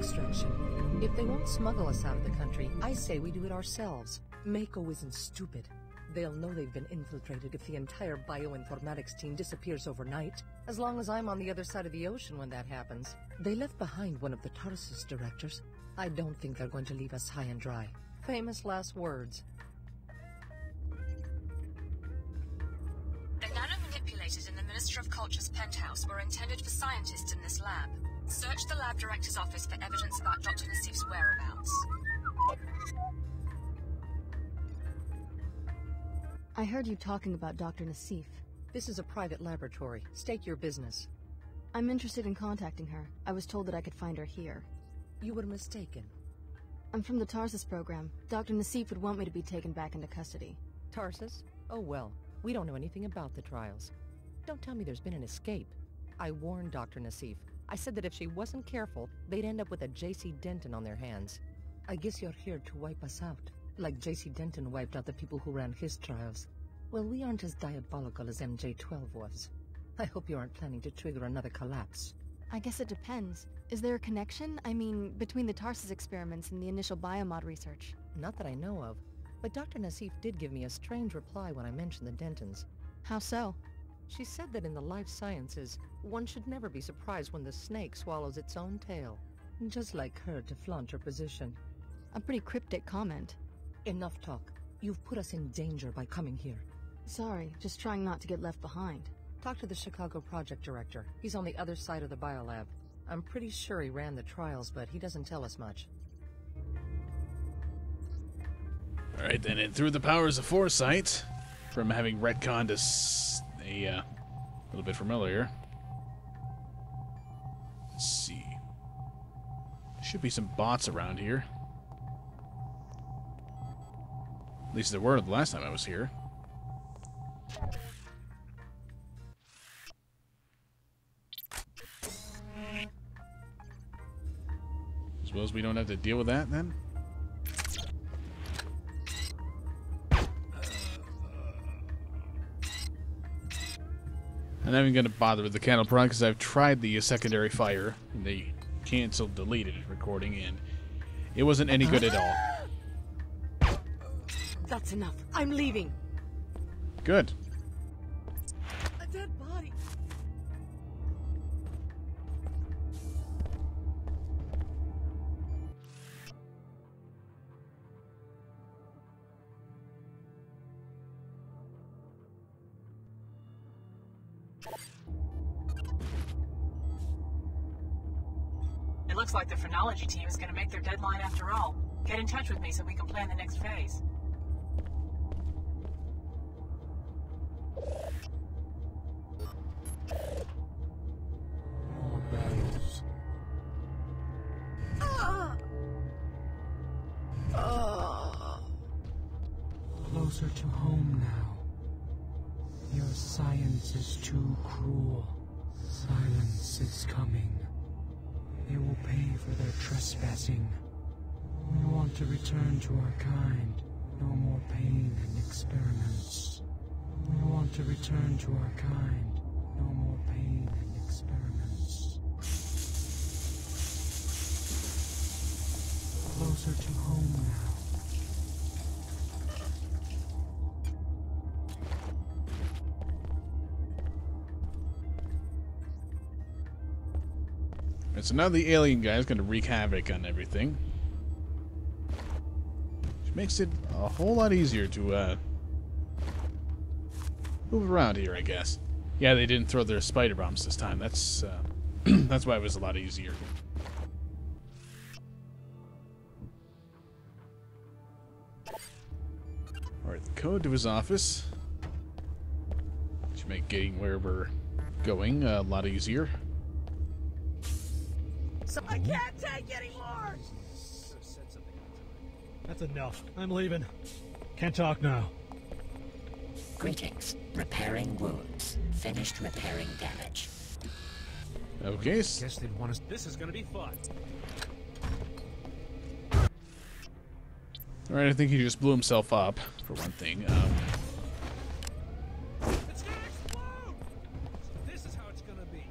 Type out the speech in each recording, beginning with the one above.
extraction. If they won't smuggle us out of the country, I say we do it ourselves. Mako isn't stupid. They'll know they've been infiltrated if the entire bioinformatics team disappears overnight, as long as I'm on the other side of the ocean when that happens. They left behind one of the Tarsus directors. I don't think they're going to leave us high and dry. Famous last words. The nanomanipulators in the Minister of Culture's penthouse were intended for scientists in this lab. Search the lab director's office for evidence about Dr. Nassif's whereabouts. I heard you talking about Dr. Nassif. This is a private laboratory. State your business. I'm interested in contacting her. I was told that I could find her here. You were mistaken. I'm from the Tarsus program. Dr. Nassif would want me to be taken back into custody. Tarsus? Oh well, we don't know anything about the trials. Don't tell me there's been an escape. I warned Dr. Nassif. I said that if she wasn't careful, they'd end up with a J.C. Denton on their hands. I guess you're here to wipe us out, like J.C. Denton wiped out the people who ran his trials. Well, we aren't as diabolical as MJ-12 was. I hope you aren't planning to trigger another collapse. I guess it depends. Is there a connection? I mean, between the Tarsus experiments and the initial biomod research? Not that I know of, but Dr. Nassif did give me a strange reply when I mentioned the Dentons. How so? She said that in the life sciences, one should never be surprised when the snake swallows its own tail. Just like her to flaunt her position. A pretty cryptic comment. Enough talk. You've put us in danger by coming here. Sorry, just trying not to get left behind. Talk to the Chicago project director. He's on the other side of the biolab. I'm pretty sure he ran the trials, but he doesn't tell us much. Alright, then, and through the powers of foresight, from having retconned a little bit from earlier. Let's see. Should be some bots around here. At least there were the last time I was here. Suppose we don't have to deal with that then? I'm not even going to bother with the candle prod because I've tried the secondary fire. And they canceled, deleted recording, and it wasn't any good at all. That's enough. I'm leaving. Good. A dead body. It looks like the phrenology team is going to make their deadline after all. Get in touch with me so we can plan the next phase. More bells. Closer to home now. Your science is too cruel. Silence is coming. They will pay for their trespassing. We want to return to our kind. No more pain and experiments. We want to return to our kind. No more pain and experiments. Closer to home now. And so now the alien guy is going to wreak havoc on everything. Which makes it a whole lot easier to move around here, I guess. Yeah, they didn't throw their spider bombs this time. That's that's why it was a lot easier. Alright, the code to his office. Should make getting where we're going a lot easier. I can't take anymore! That's enough. I'm leaving. Can't talk now. Greetings. Repairing wounds. Finished repairing damage. Okay. Guess they'd want us. This is gonna be fun. Alright, I think he just blew himself up, for one thing. It's gonna explode! This is how it's gonna be.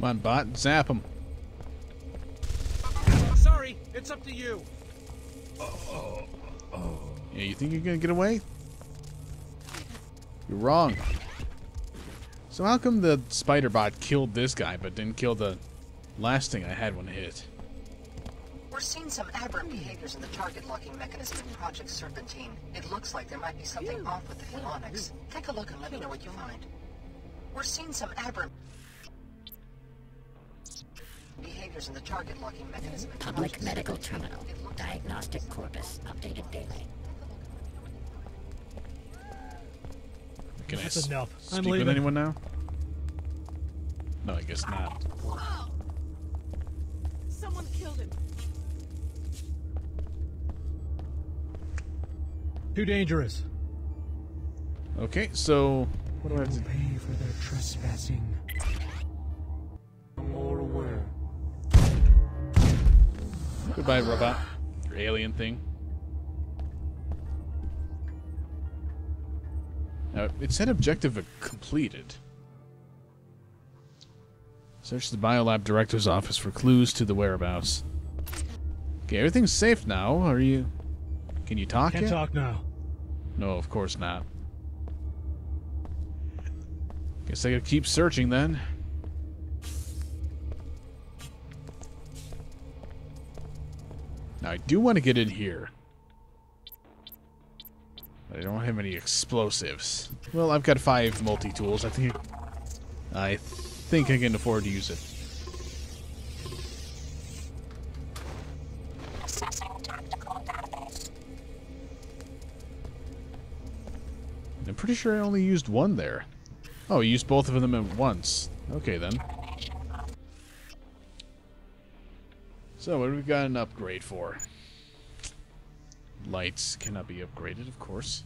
Come on, bot. Zap him. Sorry, it's up to you. Yeah, you think you're gonna get away? You're wrong. So how come the spider bot killed this guy, but didn't kill the last thing I had one hit? We're seeing some aberrant behaviors in the target locking mechanism in Project Serpentine. It looks like there might be something off with the harmonics. Take a look and let me know what you find. We're seeing some aberrant behaviors in the target locking mechanism in Public Project medical Serpentine. terminal. It looks Diagnostic corpus updated daily. Can I That's enough. I'm speak with leaving. anyone now? No, I guess not. Someone killed him. Too dangerous. Okay, so what do I They have will to pay for their trespassing. More aware. Goodbye, robot. Your alien thing. Now, it said objective completed. Search the biolab director's office for clues to the whereabouts. Okay, everything's safe now. Are you... Can you talk Can't yet? talk now. No, of course not. Guess I gotta keep searching then. Now, I do want to get in here. But I don't have any explosives. Well, I've got 5 multi-tools. I think I can afford to use it. I'm pretty sure I only used one there. Oh, you used both of them at once. Okay, then. So, what do we got an upgrade for? Lights cannot be upgraded, of course.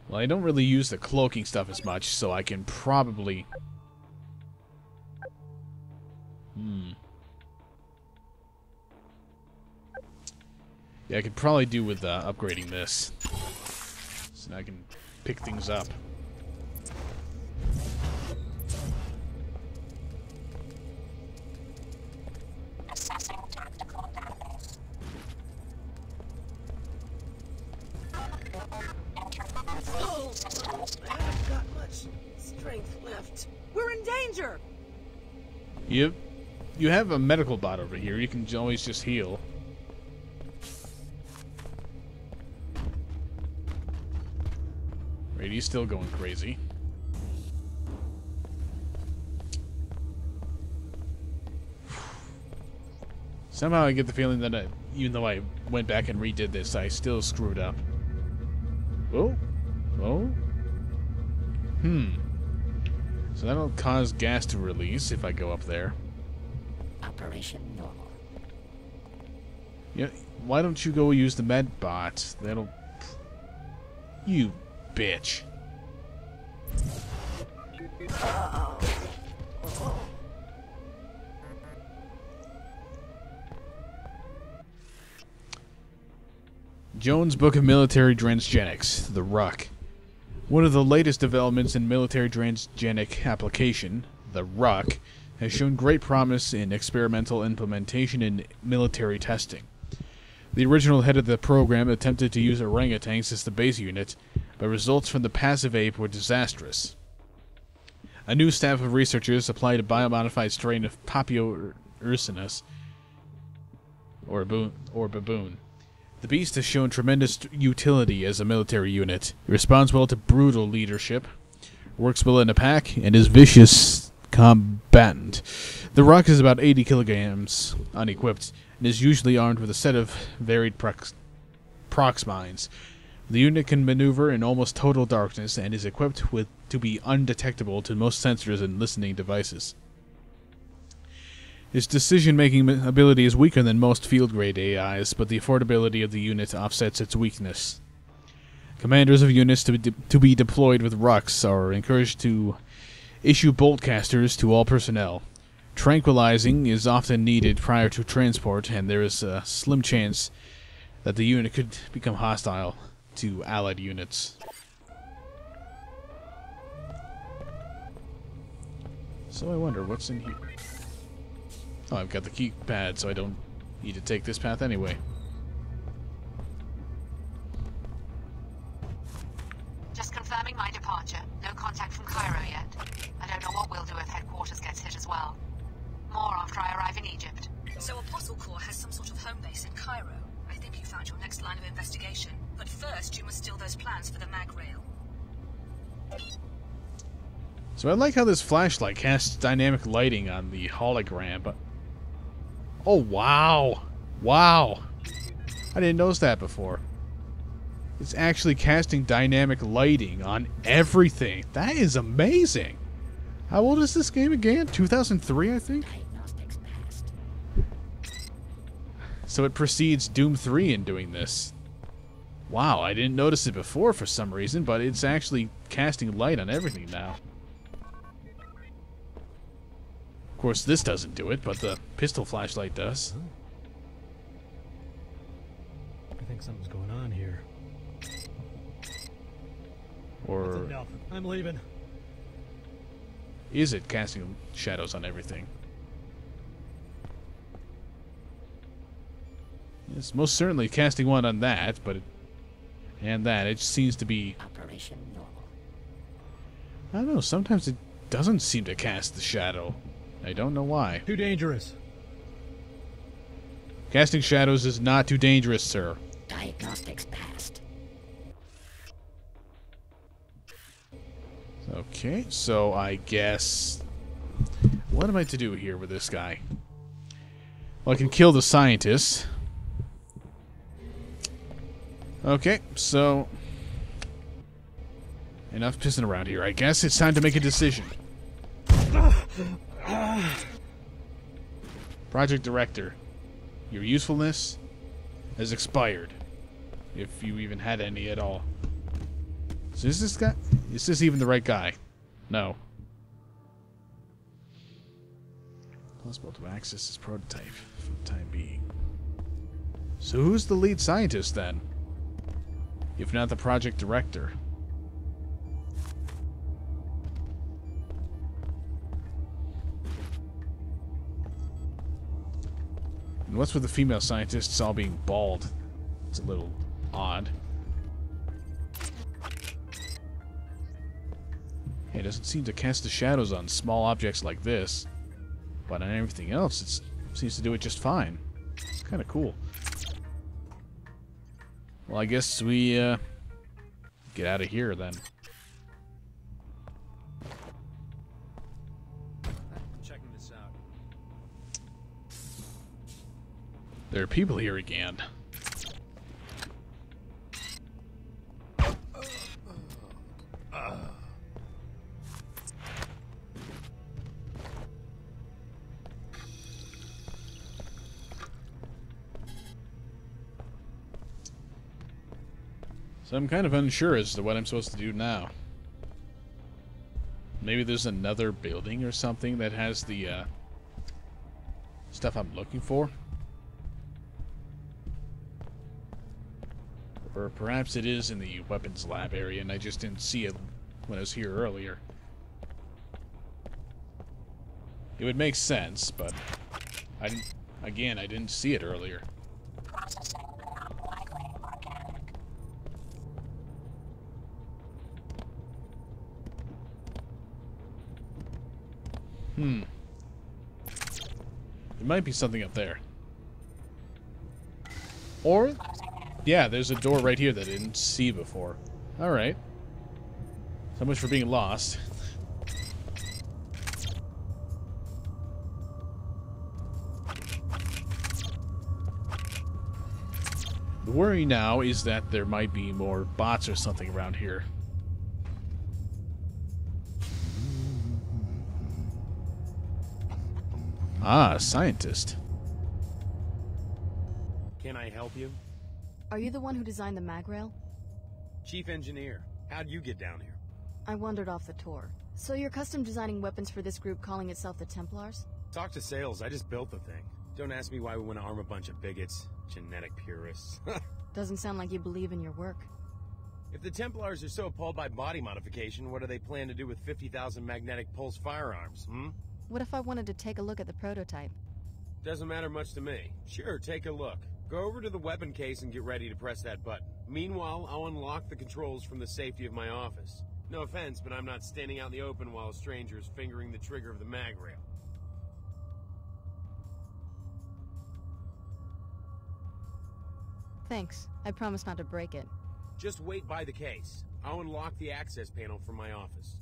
Well, I don't really use the cloaking stuff as much, so I can probably... Yeah, I could probably do with upgrading this. So now I can pick things up. Oh, I haven't got much strength left. We're in danger. You have a medical bot over here. You can always just heal. Right, he's still going crazy. Somehow I get the feeling that even though I went back and redid this, I still screwed up. Oh? Oh? So that'll cause gas to release if I go up there. Operation normal. Yeah, why don't you go use the med bot? That'll... You bitch. Jones' Book of Military Transgenics, the RUC. One of the latest developments in military transgenic application, the RUC, has shown great promise in experimental implementation and military testing. The original head of the program attempted to use orangutans as the base unit, but results from the passive ape were disastrous. A new staff of researchers applied a biomodified strain of Papio ursinus, or baboon. The beast has shown tremendous utility as a military unit. It responds well to brutal leadership, works well in a pack, and is vicious combatant. The RUC is about 80 kilograms unequipped, and is usually armed with a set of varied prox mines. The unit can maneuver in almost total darkness and is equipped with to be undetectable to most sensors and listening devices. Its decision-making ability is weaker than most field-grade AIs, but the affordability of the unit offsets its weakness. Commanders of units to be deployed with RUCs are encouraged to issue boltcasters to all personnel. Tranquilizing is often needed prior to transport, and there is a slim chance that the unit could become hostile to allied units. So I wonder what's in here. Oh, I've got the keypad, so I don't need to take this path anyway. Just confirming my departure. No contact from Cairo yet. I don't know what we'll do if headquarters gets hit as well. More after I arrive in Egypt. So Apostle Corps has some sort of home base in Cairo. I think you found your next line of investigation. But first, you must steal those plans for the mag rail. So I like how this flashlight casts dynamic lighting on the hologram, but... Oh, wow! Wow! I didn't notice that before. It's actually casting dynamic lighting on everything. That is amazing! How old is this game again? 2003, I think? So it precedes Doom 3 in doing this. Wow, I didn't notice it before for some reason, but it's actually casting light on everything now. Of course, this doesn't do it, but the pistol flashlight does. I think something's going on here. Or Enough. I'm leaving. is it casting shadows on everything? It's most certainly casting one on that, but it seems to be... Operation normal. I don't know, sometimes it doesn't seem to cast the shadow. I don't know why. Too dangerous. Casting shadows is not too dangerous, sir. Diagnostics passed. Okay, so I guess... What am I to do here with this guy? Well, I can kill the scientist. Okay, so... Enough pissing around here. I guess it's time to make a decision. Project Director, your usefulness has expired. If you even had any at all. So is this guy... Is this even the right guy? No. Possible to access this prototype for the time being. So who's the lead scientist then? If not the project director. And what's with the female scientists all being bald? It's a little odd. It doesn't seem to cast the shadows on small objects like this. But on everything else, it seems to do it just fine. It's kind of cool. Well, I guess we get out of here then. Checking this out. There are people here again. So I'm kind of unsure as to what I'm supposed to do now. Maybe there's another building or something that has the stuff I'm looking for. Or perhaps it is in the weapons lab area and I just didn't see it when I was here earlier. It would make sense, but I didn't see it earlier. There might be something up there. Or, yeah, there's a door right here that I didn't see before. Alright. So much for being lost. The worry now is that there might be more bots or something around here. Ah, a scientist. Can I help you? Are you the one who designed the mag rail? Chief engineer, how'd you get down here? I wandered off the tour. So you're custom designing weapons for this group calling itself the Templars? Talk to sales. I just built the thing. Don't ask me why we want to arm a bunch of bigots. Genetic purists. Doesn't sound like you believe in your work. If the Templars are so appalled by body modification, what do they plan to do with 50,000 magnetic pulse firearms, hmm? What if I wanted to take a look at the prototype? Doesn't matter much to me. Sure, take a look. Go over to the weapon case and get ready to press that button. Meanwhile, I'll unlock the controls from the safety of my office. No offense, but I'm not standing out in the open while a stranger is fingering the trigger of the mag rail. Thanks. I promise not to break it. Just wait by the case. I'll unlock the access panel from my office.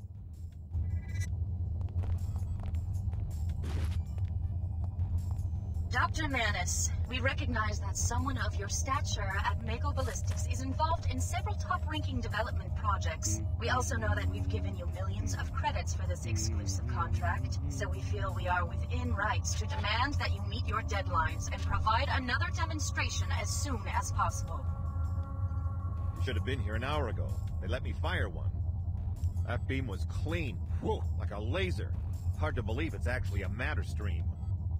Dr. Manus, we recognize that someone of your stature at Mako Ballistics is involved in several top-ranking development projects. We also know that we've given you millions of credits for this exclusive contract, so we feel we are within rights to demand that you meet your deadlines and provide another demonstration as soon as possible. You should have been here an hour ago. They let me fire one. That beam was clean, whoa, like a laser. Hard to believe it's actually a matter stream.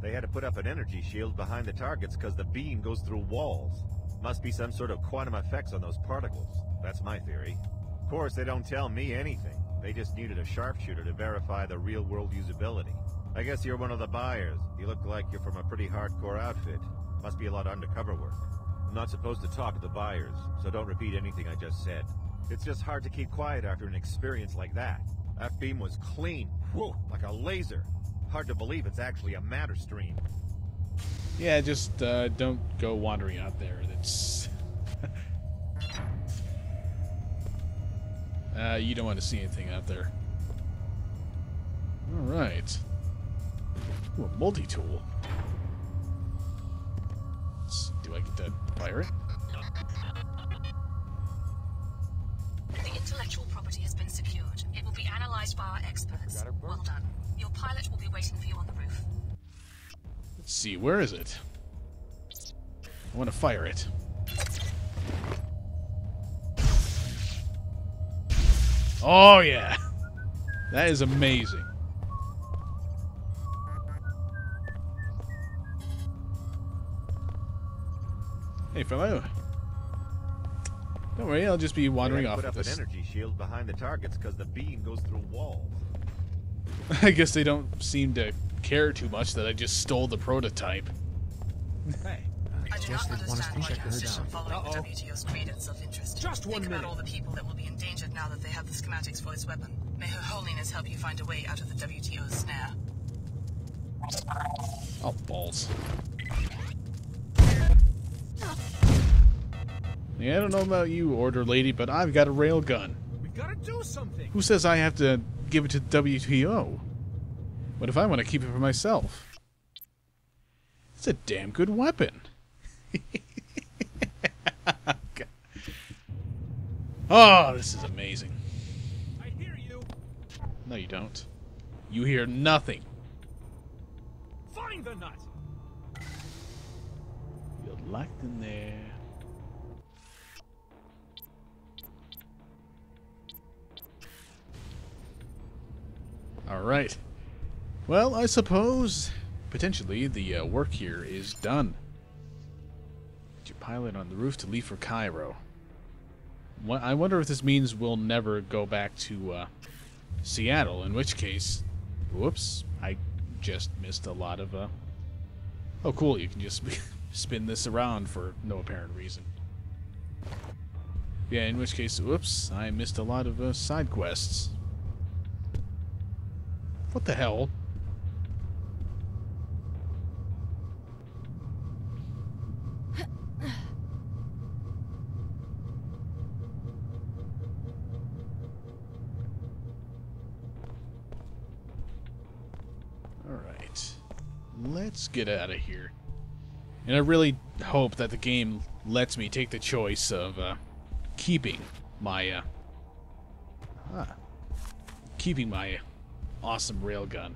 They had to put up an energy shield behind the targets because the beam goes through walls. Must be some sort of quantum effects on those particles. That's my theory. Of course, they don't tell me anything. They just needed a sharpshooter to verify the real-world usability. I guess you're one of the buyers. You look like you're from a pretty hardcore outfit. Must be a lot of undercover work. I'm not supposed to talk to the buyers, so don't repeat anything I just said. It's just hard to keep quiet after an experience like that. That beam was clean, whoa, like a laser. Hard to believe it's actually a matter stream. Yeah, just don't go wandering out there. That's you don't want to see anything out there. All right. Ooh, a multi-tool. Do I get to fire it? The intellectual property has been secured. It will be analyzed by our experts. Well done. Your pilot will be waiting for you on the roof. Let's see, where is it? I want to fire it. Oh, yeah. That is amazing. Hey, fellow. Don't worry, I'll just be wandering off put with up this. an energy shield behind the targets because the beam goes through walls. I guess they don't seem to care too much that I just stole the prototype. Hey, I do not understand why your position following the WTO's credence of interest. Just one Think minute. about all the people that will be endangered now that they have the schematics for this weapon. May Her Holiness help you find a way out of the WTO's snare. Oh, balls. Yeah, I don't know about you, Order Lady, but I've got a railgun. We gotta do something. Who says I have to give it to the WTO? What if I want to keep it for myself? It's a damn good weapon. Oh, this is amazing. I hear you. No, you don't. You hear nothing. Find the nut. You're locked in there. Alright. Well, I suppose, potentially, the work here is done. Get your pilot on the roof to leave for Cairo. I wonder if this means we'll never go back to Seattle, in which case... Whoops, I just missed a lot of... Oh, cool, you can just spin this around for no apparent reason. Yeah, in which case, whoops, I missed a lot of side quests. What the hell? Alright. Let's get out of here. And I really hope that the game lets me take the choice of keeping my awesome railgun.